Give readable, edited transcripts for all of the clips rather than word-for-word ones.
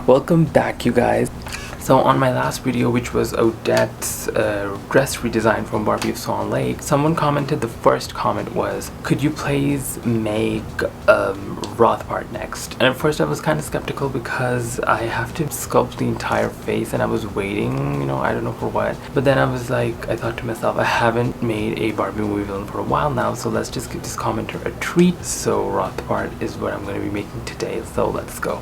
Welcome back, you guys. So on my last video, which was Odette's dress redesign from Barbie of Swan Lake, someone commented, the first comment was, could you please make Rothbard next? And at first I was kind of skeptical because I have to sculpt the entire face and I was waiting, you know, I don't know for what. But then I thought to myself, I haven't made a Barbie movie villain for a while now, so let's just give this commenter a treat. So Rothbard is what I'm going to be making today, so let's go.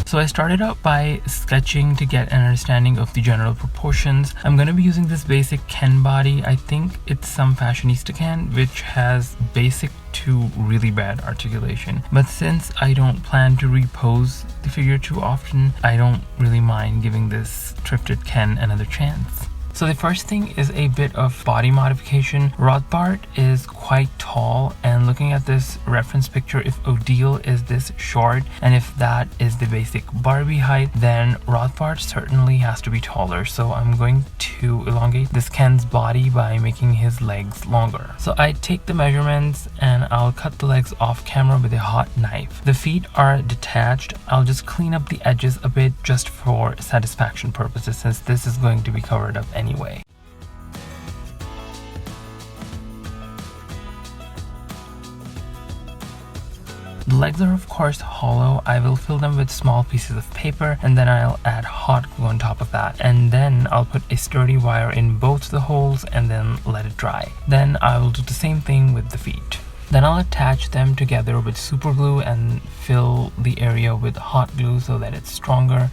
So I started out by sketching to get an understanding of the general proportions. I'm going to be using this basic Ken body. I think it's some fashionista Ken, which has basic to really bad articulation. But since I don't plan to repose the figure too often, I don't really mind giving this thrifted Ken another chance. So the first thing is a bit of body modification. Rothbard is quite tall, and looking at this reference picture, if Odile is this short and if that is the basic Barbie height, then Rothbard certainly has to be taller. So I'm going to elongate this Ken's body by making his legs longer. So I take the measurements and I'll cut the legs off camera with a hot knife. The feet are detached. I'll just clean up the edges a bit just for satisfaction purposes, since this is going to be covered up anyway. The legs are of course hollow. I will fill them with small pieces of paper and then I'll add hot glue on top of that, and then I'll put a sturdy wire in both the holes and then let it dry. Then I will do the same thing with the feet. Then I'll attach them together with super glue and fill the area with hot glue so that it's stronger.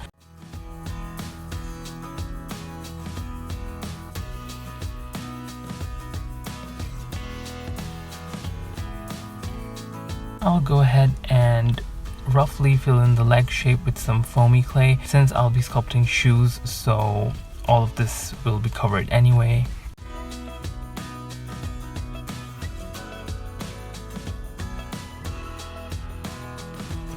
I'll go ahead and roughly fill in the leg shape with some foamy clay, since I'll be sculpting shoes, so all of this will be covered anyway.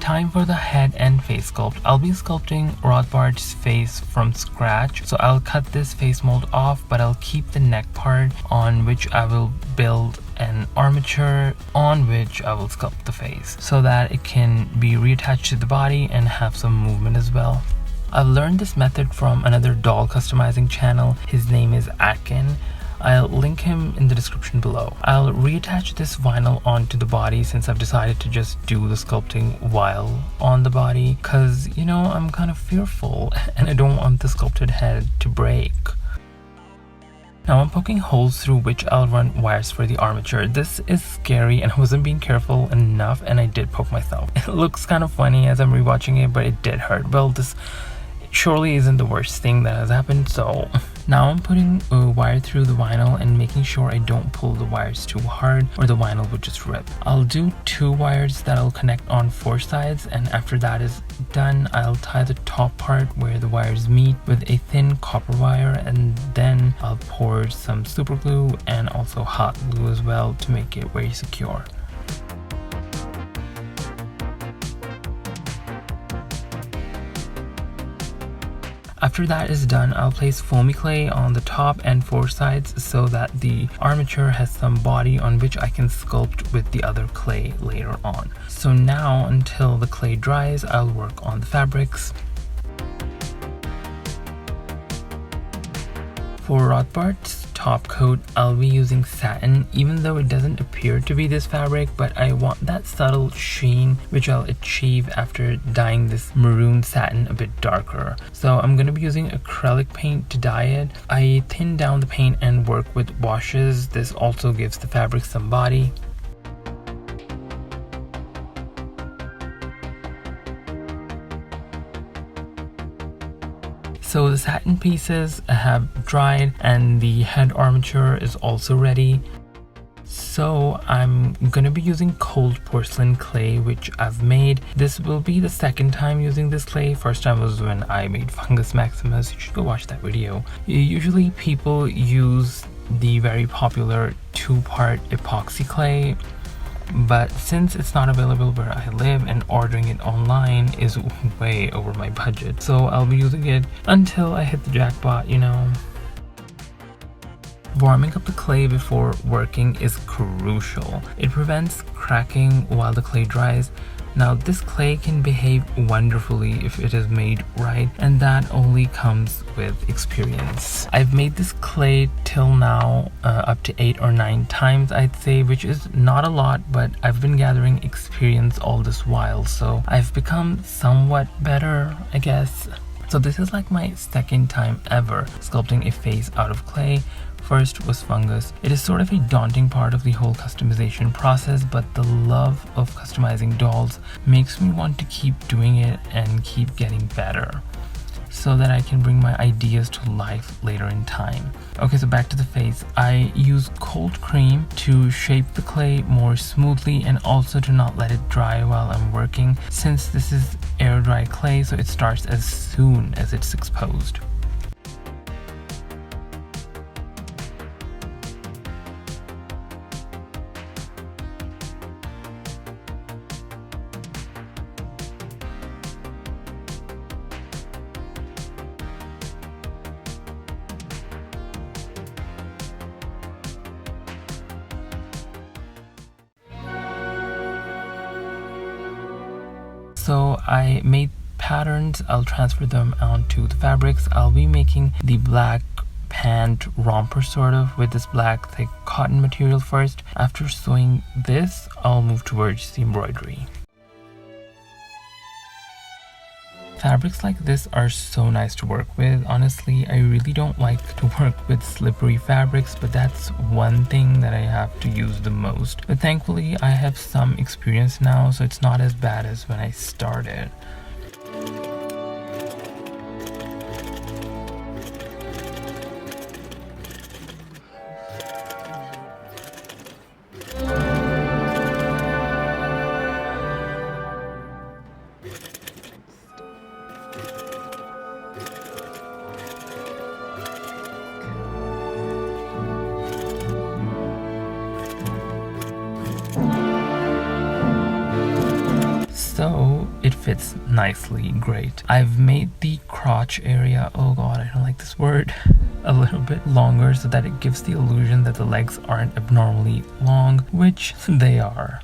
Time for the head and face sculpt. I'll be sculpting Rothbard's face from scratch, so I'll cut this face mold off, but I'll keep the neck part, on which I will build an armature on which I will sculpt the face so that it can be reattached to the body and have some movement as well. I've learned this method from another doll customizing channel. His name is Atkin. I'll link him in the description below. I'll reattach this vinyl onto the body, since I've decided to just do the sculpting while on the body, because, you know, I'm kind of fearful and I don't want the sculpted head to break. Now I'm poking holes through which I'll run wires for the armature. This is scary and I wasn't being careful enough and I did poke myself. It looks kind of funny as I'm rewatching it, but it did hurt. Well, this surely isn't the worst thing that has happened, so now I'm putting a wire through the vinyl and making sure I don't pull the wires too hard or the vinyl would just rip. I'll do 2 wires that I'll connect on 4 sides, and after that is done, I'll tie the top part where the wires meet with a thin copper wire, and then I'll pour some super glue and also hot glue as well to make it very secure. After that is done, I'll place foamy clay on the top and 4 sides so that the armature has some body on which I can sculpt with the other clay later on. So now, until the clay dries, I'll work on the fabrics. For Rothbard's top coat, I'll be using satin, even though it doesn't appear to be this fabric, but I want that subtle sheen, which I'll achieve after dyeing this maroon satin a bit darker. So I'm going to be using acrylic paint to dye it. I thin down the paint and work with washes. This also gives the fabric some body. So the satin pieces have dried and the head armature is also ready. So I'm gonna be using cold porcelain clay, which I've made. This will be the second time using this clay. First time was when I made Fungus Maximus. You should go watch that video. Usually people use the very popular 2-part epoxy clay, but since it's not available where I live and ordering it online is way over my budget, so I'll be using it until I hit the jackpot, you know. Warming up the clay before working is crucial. It prevents cracking while the clay dries. Now this clay can behave wonderfully if it is made right, and that only comes with experience. I've made this clay till now up to 8 or 9 times, I'd say, which is not a lot, but I've been gathering experience all this while, so I've become somewhat better, I guess. So this is like my second time ever sculpting a face out of clay. First was fungus. It is sort of a daunting part of the whole customization process, but the love of customizing dolls makes me want to keep doing it and keep getting better, so that I can bring my ideas to life later in time. Okay, so back to the face. I use cold cream to shape the clay more smoothly and also to not let it dry while I'm working, since this is air dry clay, so it starts as soon as it's exposed. So I made patterns, I'll transfer them onto the fabrics. I'll be making the black pant romper sort of with this black thick cotton material first. After sewing this, I'll move towards the embroidery. Fabrics like this are so nice to work with. Honestly, I really don't like to work with slippery fabrics, but that's one thing that I have to use the most. But thankfully, I have some experience now, so it's not as bad as when I started. So it fits nicely, great. I've made the crotch area, oh god, I don't like this word, a little bit longer so that it gives the illusion that the legs aren't abnormally long, which they are.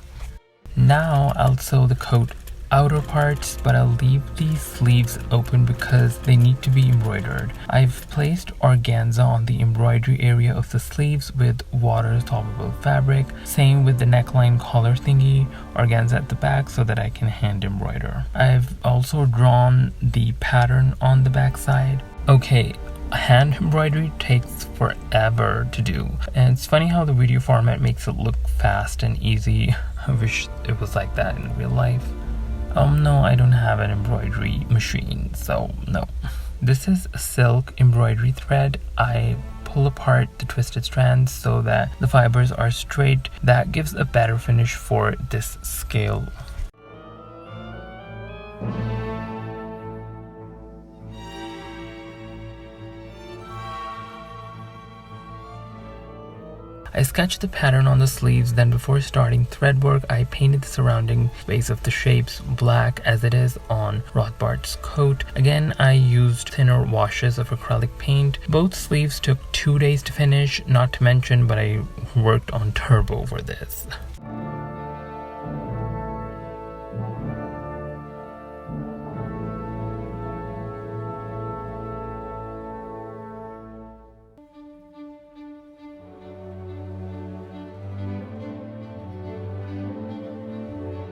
Now I'll sew the coat outer parts, but I'll leave the sleeves open because they need to be embroidered. I've placed organza on the embroidery area of the sleeves with water soluble fabric. Same with the neckline collar thingy, organza at the back so that I can hand embroider. I've also drawn the pattern on the back side. Okay, hand embroidery takes forever to do, and it's funny how the video format makes it look fast and easy. I wish it was like that in real life. No, I don't have an embroidery machine, so no. This is silk embroidery thread. I pull apart the twisted strands so that the fibers are straight. That gives a better finish for this scale. I sketched the pattern on the sleeves, then before starting thread work, I painted the surrounding space of the shapes black as it is on Rothbard's coat. Again, I used thinner washes of acrylic paint. Both sleeves took 2 days to finish, not to mention, but I worked on turbo for this.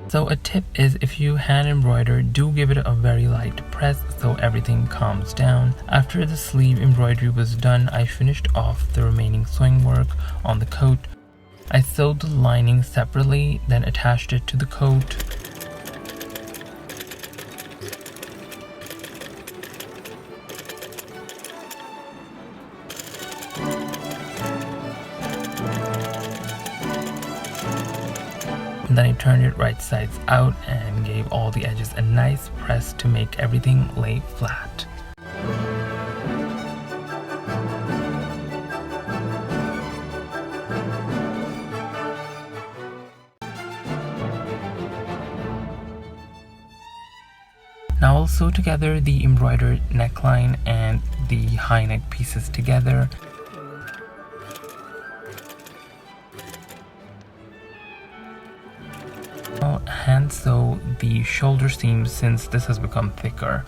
So a tip is, if you hand embroider, do give it a very light press so everything calms down. After the sleeve embroidery was done, I finished off the remaining sewing work on the coat. I sewed the lining separately, then attached it to the coat. And then I turned it right sides out and gave all the edges a nice press to make everything lay flat. Now I'll sew together the embroidered neckline and the high neck pieces together. hand sew the shoulder seam since this has become thicker.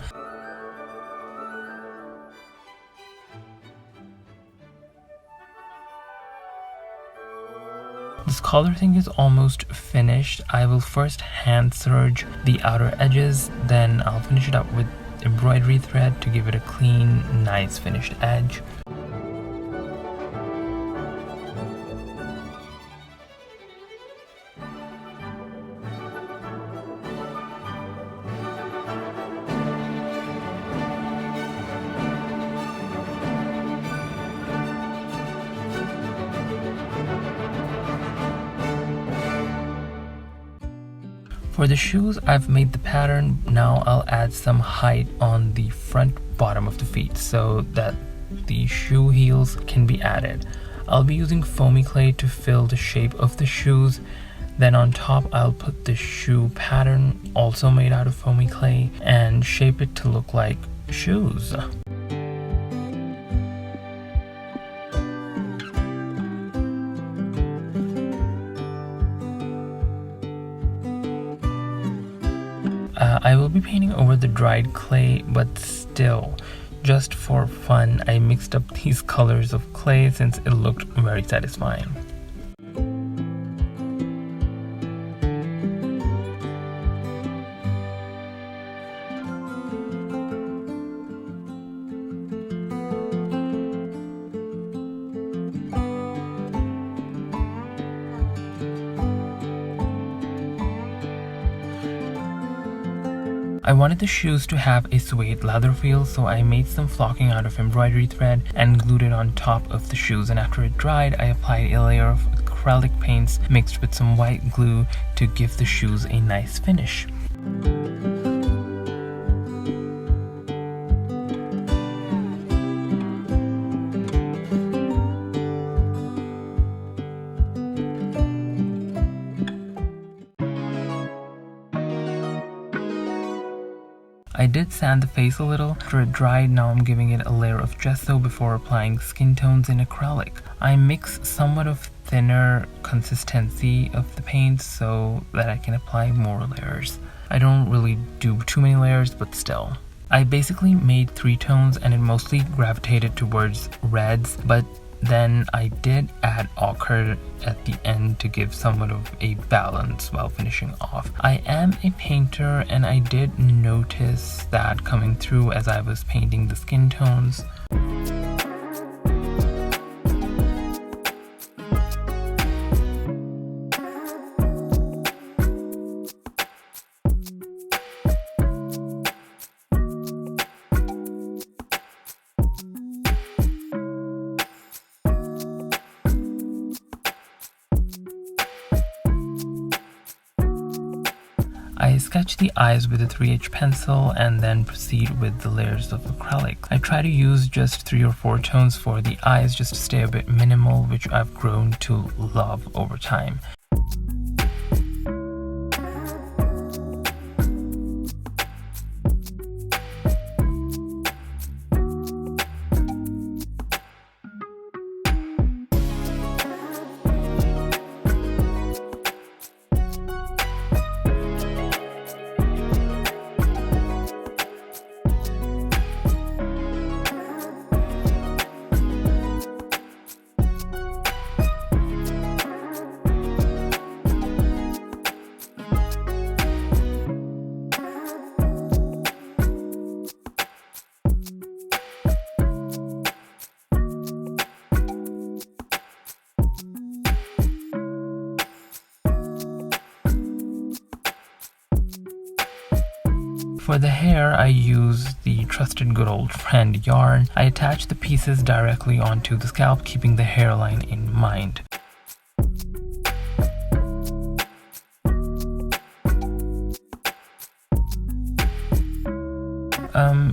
This collar thing is almost finished. I will first hand serge the outer edges, then I'll finish it up with embroidery thread to give it a clean, nice finished edge. For the shoes, I've made the pattern. Now I'll add some height on the front bottom of the feet so that the shoe heels can be added. I'll be using foamy clay to fill the shape of the shoes. Then on top I'll put the shoe pattern, also made out of foamy clay, and shape it to look like shoes. I will be painting over the dried clay, but still, just for fun, I mixed up these colors of clay since it looked very satisfying. I wanted the shoes to have a suede leather feel, so I made some flocking out of embroidery thread and glued it on top of the shoes, and after it dried I applied a layer of acrylic paints mixed with some white glue to give the shoes a nice finish. I did sand the face a little. After it dried, now I'm giving it a layer of gesso before applying skin tones in acrylic. I mix somewhat of thinner consistency of the paint so that I can apply more layers. I don't really do too many layers, but still. I basically made 3 tones and it mostly gravitated towards reds, but then I did add ochre at the end to give somewhat of a balance while finishing off. I am a painter and I did notice that coming through as I was painting the skin tones. I sketch the eyes with a 3H pencil and then proceed with the layers of acrylic. I try to use just 3 or 4 tones for the eyes just to stay a bit minimal, which I've grown to love over time. For the hair, I use the trusted good old friend yarn. I attach the pieces directly onto the scalp, keeping the hairline in mind.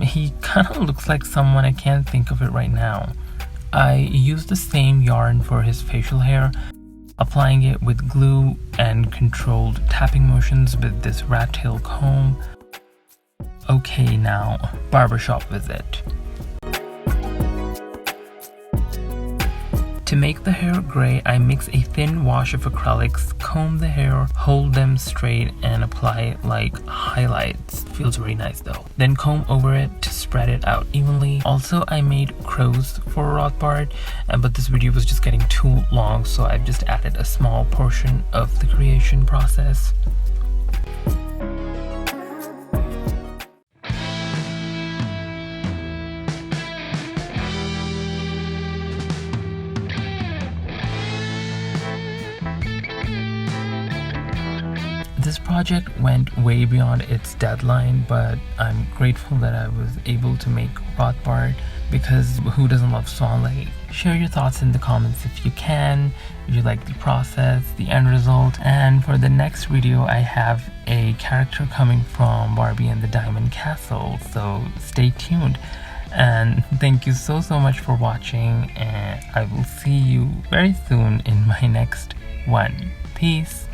He kind of looks like someone, I can't think of it right now. I use the same yarn for his facial hair, applying it with glue and controlled tapping motions with this rat tail comb. Okay, now, barbershop visit. To make the hair gray, I mix a thin wash of acrylics, comb the hair, hold them straight, and apply like highlights. Feels very nice though. Then comb over it to spread it out evenly. Also, I made crows for Rothbard, but this video was just getting too long, so I've just added a small portion of the creation process. This project went way beyond its deadline, but I'm grateful that I was able to make Rothbard, because who doesn't love Swan Lake? Share your thoughts in the comments if you can, if you like the process, the end result. And for the next video, I have a character coming from Barbie and the Diamond Castle, so stay tuned. And thank you so much for watching, and I will see you very soon in my next one. Peace.